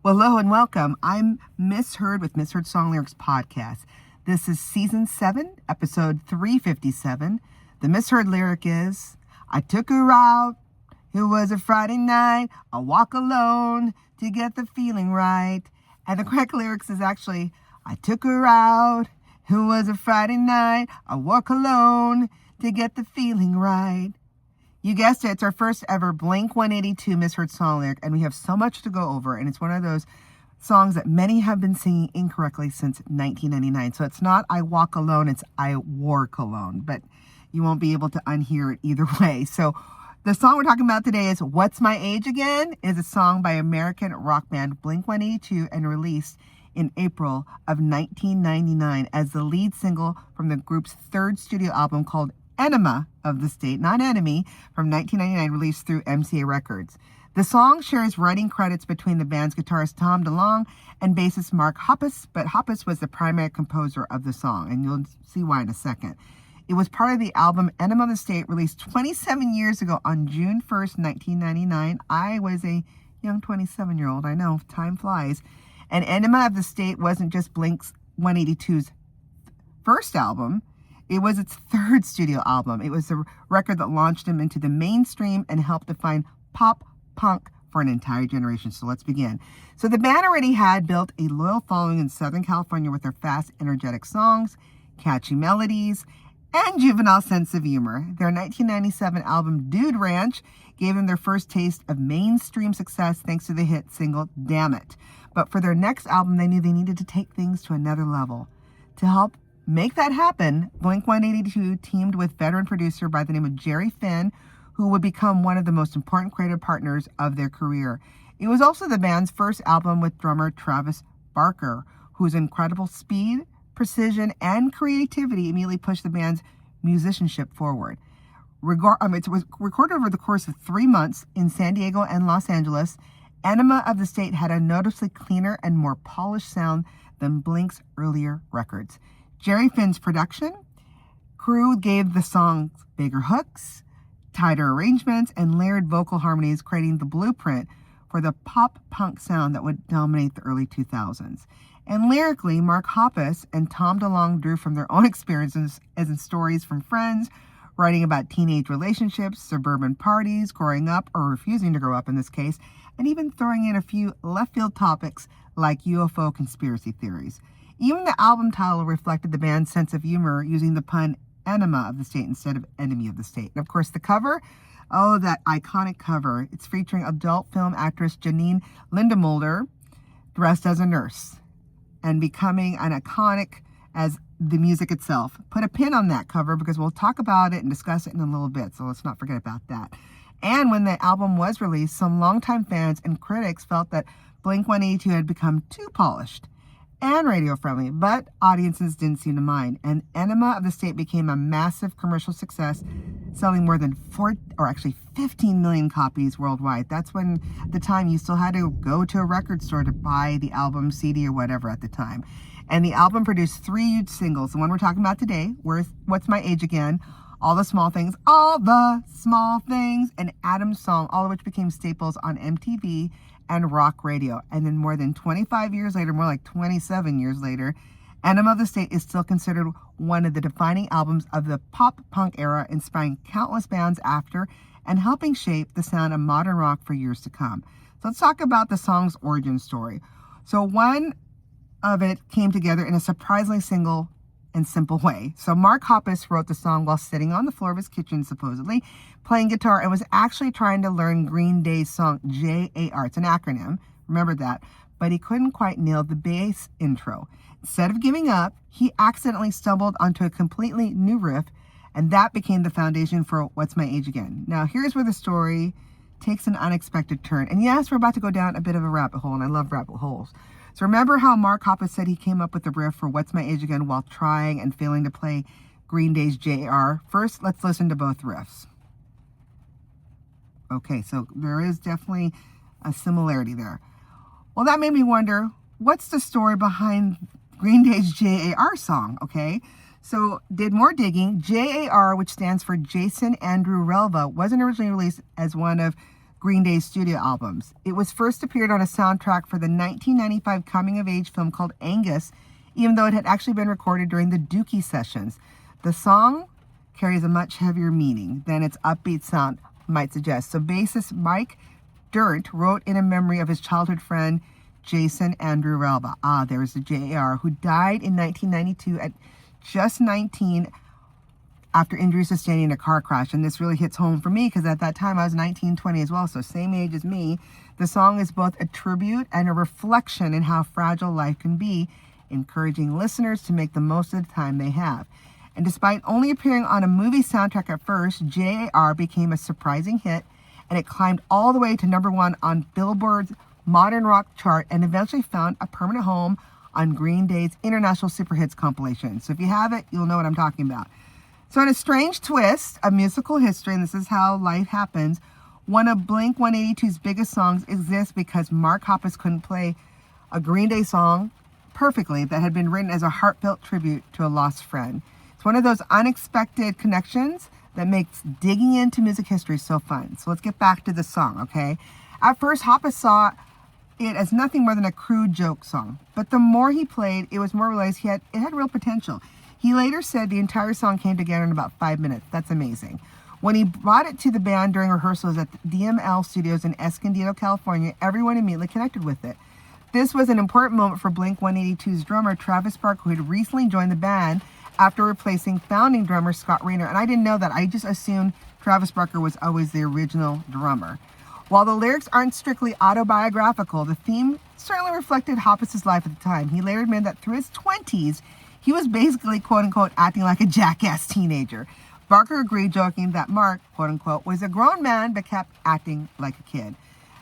Well, hello and welcome. I'm Misheard with Misheard Song Lyrics podcast. This is season 7, episode 357. The misheard lyric is, I took her out. It was a Friday night. I walk alone to get the feeling right. And the correct lyrics is actually, I took her out. It was a Friday night. I walk alone to get the feeling right. You guessed it, it's our first ever Blink-182 misheard song lyric, and we have so much to go over, and it's one of those songs that many have been singing incorrectly since 1999. So it's not I walk alone, it's I wore cologne, but you won't be able to unhear it either way. So the song we're talking about today is What's My Age Again? Is a song by American rock band Blink-182 and released in April of 1999 as the lead single from the group's third studio album called Enema of the State, not Enemy, from 1999, released through MCA Records. The song shares writing credits between the band's guitarist Tom DeLonge and bassist Mark Hoppus, but Hoppus was the primary composer of the song, and you'll see why in a second. It was part of the album Enema of the State, released 27 years ago on June 1st, 1999. I was a young 27-year-old. I know, time flies. And Enema of the State wasn't just Blink-182's first album. It was its third studio album. It was the record that launched them into the mainstream and helped define pop punk for an entire generation. So let's begin. So the band already had built a loyal following in Southern California with their fast, energetic songs, catchy melodies, and juvenile sense of humor. Their 1997 album Dude Ranch gave them their first taste of mainstream success thanks to the hit single Damn It. But for their next album, they knew they needed to take things to another level. To help make that happen, Blink-182 teamed with veteran producer by the name of Jerry Finn, who would become one of the most important creative partners of their career. It was also the band's first album with drummer Travis Barker, whose incredible speed, precision, and creativity immediately pushed the band's musicianship forward. It was recorded over the course of 3 months in San Diego and Los Angeles. Enema of the State had a noticeably cleaner and more polished sound than Blink's earlier records. Jerry Finn's production crew gave the songs bigger hooks, tighter arrangements, and layered vocal harmonies, creating the blueprint for the pop-punk sound that would dominate the early 2000s. And lyrically, Mark Hoppus and Tom DeLonge drew from their own experiences as in stories from friends, writing about teenage relationships, suburban parties, growing up or refusing to grow up in this case, and even throwing in a few left-field topics like UFO conspiracy theories. Even the album title reflected the band's sense of humor, using the pun Enema of the State instead of Enemy of the State. And of course, the cover, that iconic cover. It's featuring adult film actress Janine Lindemulder dressed as a nurse and becoming an iconic as the music itself. Put a pin on that cover because we'll talk about it and discuss it in a little bit, so let's not forget about that. And when the album was released, some longtime fans and critics felt that Blink-182 had become too polished and radio-friendly, but audiences didn't seem to mind. And Enema of the State became a massive commercial success, selling more than 15 million copies worldwide. That's when, at the time, you still had to go to a record store to buy the album, CD, or whatever at the time. And the album produced 3 huge singles. The one we're talking about today, What's My Age Again, All the Small Things, and Adam's Song, all of which became staples on MTV and rock radio. And then more than 25 years later, more like 27 years later, Enema of the State is still considered one of the defining albums of the pop-punk era, inspiring countless bands after and helping shape the sound of modern rock for years to come. So let's talk about the song's origin story. So one of it came together in a surprisingly single and simple way. So Mark Hoppus wrote the song while sitting on the floor of his kitchen, supposedly, playing guitar, and was actually trying to learn Green Day's song JAR. It's an acronym, remember that, but he couldn't quite nail the bass intro. Instead of giving up, he accidentally stumbled onto a completely new riff, and that became the foundation for What's My Age Again. Now, here's where the story takes an unexpected turn. And yes, we're about to go down a bit of a rabbit hole, and I love rabbit holes. So remember how Mark Hoppus said he came up with the riff for What's My Age Again while trying and failing to play Green Day's JR? First, let's listen to both riffs. Okay, so there is definitely a similarity there. Well, that made me wonder, what's the story behind Green Day's JAR song? Okay, so did more digging. JAR, which stands for Jason Andrew Relva, wasn't originally released as one of Green Day's studio albums. It was first appeared on a soundtrack for the 1995 coming-of-age film called Angus, even though it had actually been recorded during the Dookie sessions. The song carries a much heavier meaning than its upbeat sound might suggest. So bassist Mike Dirnt wrote in a memory of his childhood friend Jason Andrew Relba. There's the JAR, who died in 1992 at just 19 after injuries sustained in a car crash. And this really hits home for me because at that time I was 19, 20 as well, so same age as me. The song is both a tribute and a reflection in how fragile life can be, encouraging listeners to make the most of the time they have. And despite only appearing on a movie soundtrack at first, JAR became a surprising hit, and it climbed all the way to number 1 on Billboard's Modern Rock chart and eventually found a permanent home on Green Day's International Super Hits compilation. So if you have it, you'll know what I'm talking about. So in a strange twist of musical history, and this is how life happens, one of Blink-182's biggest songs exists because Mark Hoppus couldn't play a Green Day song perfectly that had been written as a heartfelt tribute to a lost friend. It's one of those unexpected connections that makes digging into music history so fun. So let's get back to the song, okay? At first, Hoppus saw it as nothing more than a crude joke song. But the more he played, it was more realized it had real potential. He later said the entire song came together in about 5 minutes. That's amazing. When he brought it to the band during rehearsals at the DML Studios in Escondido, California, everyone immediately connected with it. This was an important moment for Blink-182's drummer, Travis Barker, who had recently joined the band after replacing founding drummer Scott Rayner. And I didn't know that. I just assumed Travis Barker was always the original drummer. While the lyrics aren't strictly autobiographical, the theme certainly reflected Hoppus' life at the time. He later admitted that through his 20s, he was basically, quote-unquote, acting like a jackass teenager. Barker agreed, joking that Mark, quote-unquote, was a grown man but kept acting like a kid.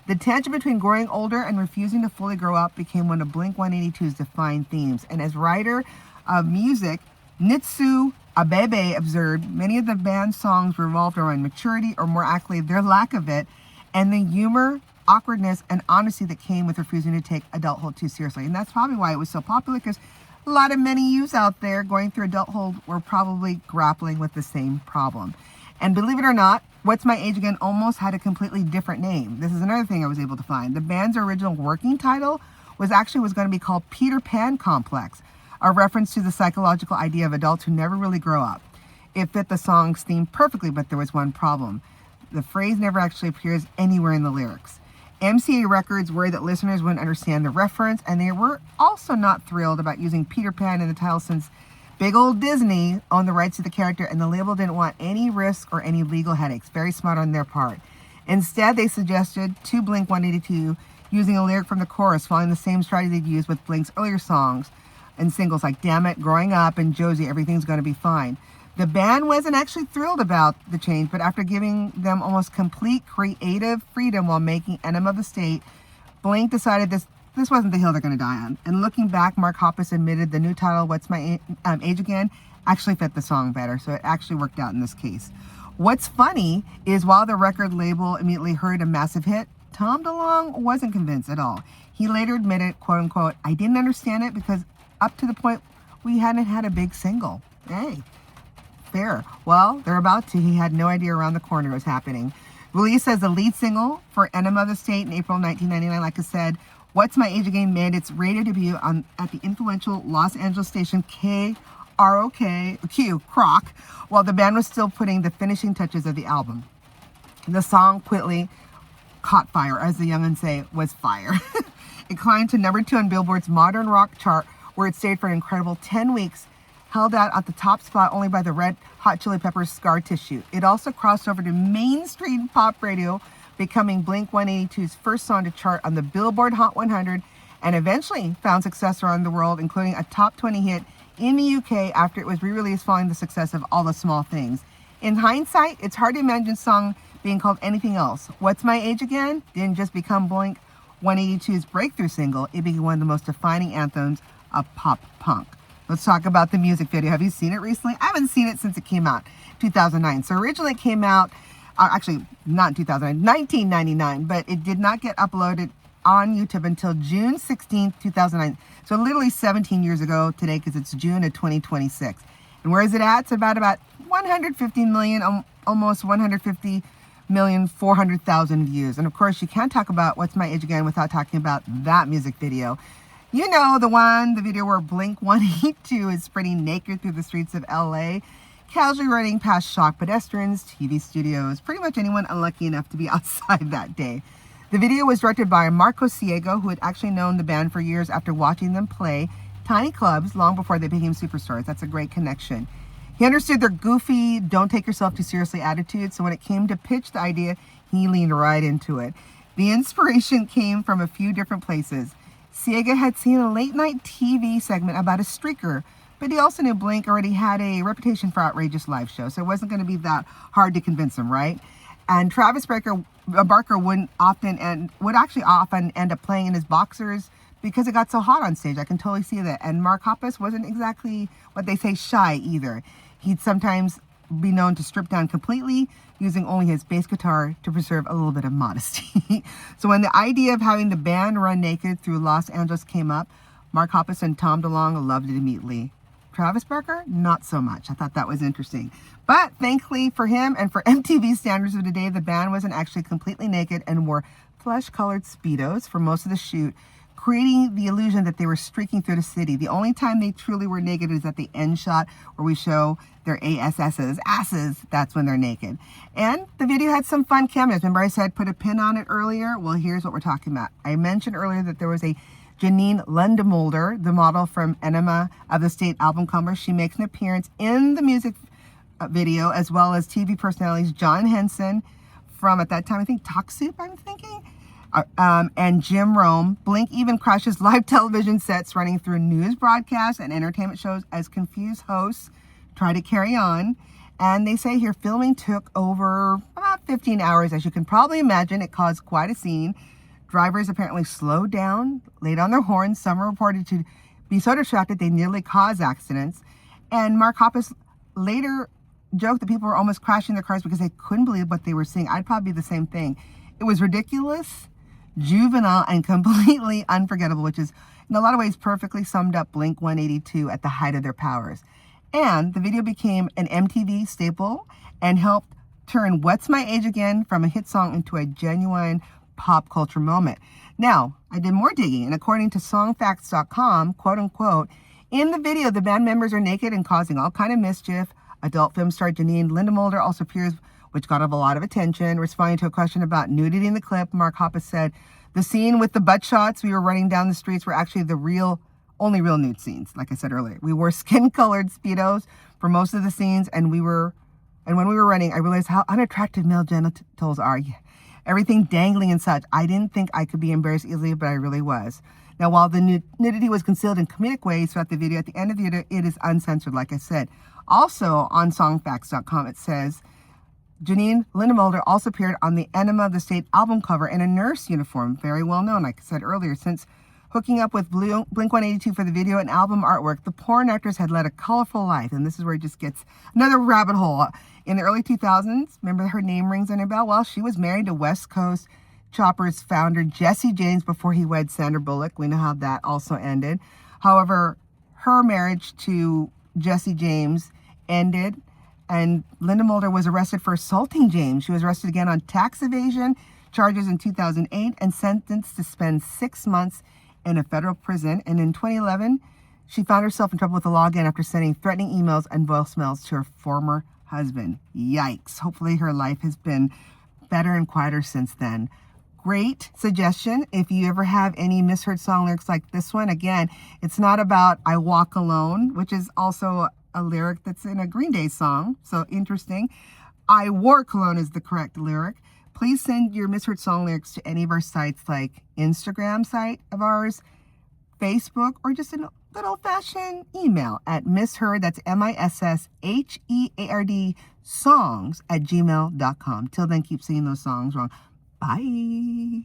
The tension between growing older and refusing to fully grow up became one of Blink-182's defining themes. And as writer of music, Nitsu Abebe observed, many of the band's songs revolved around maturity, or more accurately, their lack of it, and the humor, awkwardness, and honesty that came with refusing to take adulthood too seriously. And that's probably why it was so popular, because a lot of many youths out there going through adulthood were probably grappling with the same problem. And believe it or not, What's My Age Again almost had a completely different name. This is another thing I was able to find. The band's original working title was going to be called Peter Pan Complex, a reference to the psychological idea of adults who never really grow up. It fit the song's theme perfectly, but there was one problem. The phrase never actually appears anywhere in the lyrics. MCA Records worried that listeners wouldn't understand the reference, and they were also not thrilled about using Peter Pan in the title since big old Disney owned the rights to the character, and the label didn't want any risk or any legal headaches. Very smart on their part. Instead, they suggested to Blink-182 using a lyric from the chorus, following the same strategy they'd used with Blink's earlier songs and singles like Damn It, Growing Up, and Josie, Everything's Gonna Be Fine. The band wasn't actually thrilled about the change, but after giving them almost complete creative freedom while making Enema of the State, Blink decided this wasn't the hill they're going to die on. And looking back, Mark Hoppus admitted the new title, What's My Age Again, actually fit the song better, so it actually worked out in this case. What's funny is while the record label immediately heard a massive hit, Tom DeLonge wasn't convinced at all. He later admitted, quote unquote, I didn't understand it because up to the point we hadn't had a big single. Hey. Fair. Well, they're about to. He had no idea around the corner was happening. Released as the lead single for Enema of the State in April 1999, like I said, What's My Age Again made its radio debut at the influential Los Angeles station KROQ, while the band was still putting the finishing touches of the album. The song quickly caught fire, as the young'uns say, was fire. It climbed to number 2 on Billboard's Modern Rock chart, where it stayed for an incredible 10 weeks, held out at the top spot only by the Red Hot Chili Peppers' Scar Tissue. It also crossed over to mainstream pop radio, becoming Blink-182's first song to chart on the Billboard Hot 100, and eventually found success around the world, including a top 20 hit in the UK after it was re-released following the success of All the Small Things. In hindsight, it's hard to imagine the song being called anything else. What's My Age Again didn't just become Blink-182's breakthrough single, it became one of the most defining anthems of pop punk. Let's talk about the music video. Have you seen it recently? I haven't seen it since it came out, 2009. So originally it came out, actually not 2009, 1999, but it did not get uploaded on YouTube until June 16th, 2009. So literally 17 years ago today, because it's June of 2026. And where is it at? It's about 150 million, almost 150 1,400,000 views. And of course, you can't talk about What's My Age Again without talking about that music video. You know, the video where Blink 182 is sprinting naked through the streets of LA, casually running past shocked pedestrians, TV studios, pretty much anyone unlucky enough to be outside that day. The video was directed by Marco Ciego, who had actually known the band for years after watching them play tiny clubs long before they became superstars. That's a great connection. He understood their goofy, don't take yourself too seriously attitude, so when it came to pitch the idea, he leaned right into it. The inspiration came from a few different places. Ciego had seen a late-night TV segment about a streaker, but he also knew Blink already had a reputation for outrageous live shows, so it wasn't going to be that hard to convince him, right? And Travis Barker would often end up playing in his boxers because it got so hot on stage. I can totally see that. And Mark Hoppus wasn't exactly what they say shy either. He'd sometimes be known to strip down completely, using only his bass guitar to preserve a little bit of modesty. So when the idea of having the band run naked through Los Angeles came up, Mark Hoppus and Tom DeLonge loved it immediately. Travis Barker, not so much. I thought that was interesting. But thankfully for him and for MTV standards of today, the band wasn't actually completely naked and wore flesh-colored Speedos for most of the shoot, creating the illusion that they were streaking through the city. The only time they truly were naked is at the end shot where we show their asses. That's when they're naked. And the video had some fun cameos. Remember I said put a pin on it earlier? Well, here's what we're talking about. I mentioned earlier that there was a Janine Lindemulder, the model from Enema of the State album cover. She makes an appearance in the music video, as well as TV personalities John Henson from, at that time, I think Talk Soup, I'm thinking, and Jim Rome. Blink even crashes live television sets running through news broadcasts and entertainment shows as confused hosts try to carry on. And they say here filming took over about 15 hours. As you can probably imagine, it caused quite a scene. Drivers apparently slowed down, laid on their horns. Some were reported to be so distracted they nearly caused accidents. And Mark Hoppus later joked that people were almost crashing their cars because they couldn't believe what they were seeing. I'd probably be the same thing. It was ridiculous, juvenile, and completely unforgettable, which is in a lot of ways perfectly summed up Blink 182 at the height of their powers. And the video became an MTV staple and helped turn What's My Age Again from a hit song into a genuine pop culture moment. Now, I did more digging, and according to songfacts.com, quote unquote, in the video, the band members are naked and causing all kind of mischief. Adult film star Janine Lindemulder also appears, which got a lot of attention. Responding to a question about nudity in the clip, Mark Hoppus said, the scene with the butt shots we were running down the streets were actually the only real nude scenes. Like I said earlier, we wore skin-colored Speedos for most of the scenes, and when we were running, I realized how unattractive male genitals are. Everything dangling and such. I didn't think I could be embarrassed easily, but I really was. Now, while the nudity was concealed in comedic ways throughout the video, at the end of the video, it is uncensored, like I said. Also, on songfacts.com, it says, Janine Lindemulder also appeared on the Enema of the State album cover in a nurse uniform, very well known, like I said earlier. Since hooking up with Blink-182 for the video and album artwork, the porn actress had led a colorful life, and this is where it just gets another rabbit hole. In the early 2000s, remember her name rings in a bell? Well, she was married to West Coast Choppers founder Jesse James before he wed Sandra Bullock. We know how that also ended. However, her marriage to Jesse James ended, and Lindemulder was arrested for assaulting James. She was arrested again on tax evasion charges in 2008 and sentenced to spend 6 months in a federal prison. And in 2011, she found herself in trouble with the law again after sending threatening emails and voicemails to her former husband. Yikes. Hopefully her life has been better and quieter since then. Great suggestion. If you ever have any misheard song lyrics like this one, again, it's not about I Walk Alone, which is also a lyric that's in a Green Day song. So interesting. I Wore Cologne is the correct lyric. Please send your misheard song lyrics to any of our sites, like Instagram site of ours, Facebook, or just an good old-fashioned email at misheard, that's MISSHEARD, songs@gmail.com. Till then, keep singing those songs wrong. Bye.